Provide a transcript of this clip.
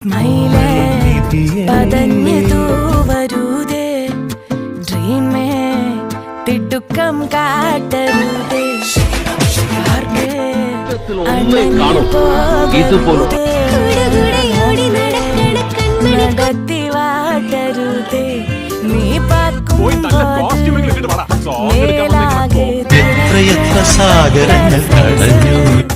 മയിലേ പതഞ്ഞു തൂവരുതേ dreamy തിടുക്കം കാട്ടരുതേ നടത്തി വാട്ടരുതേ നീ എത്രയെത്ര സാഗരങ്ങൾ കടഞ്ഞു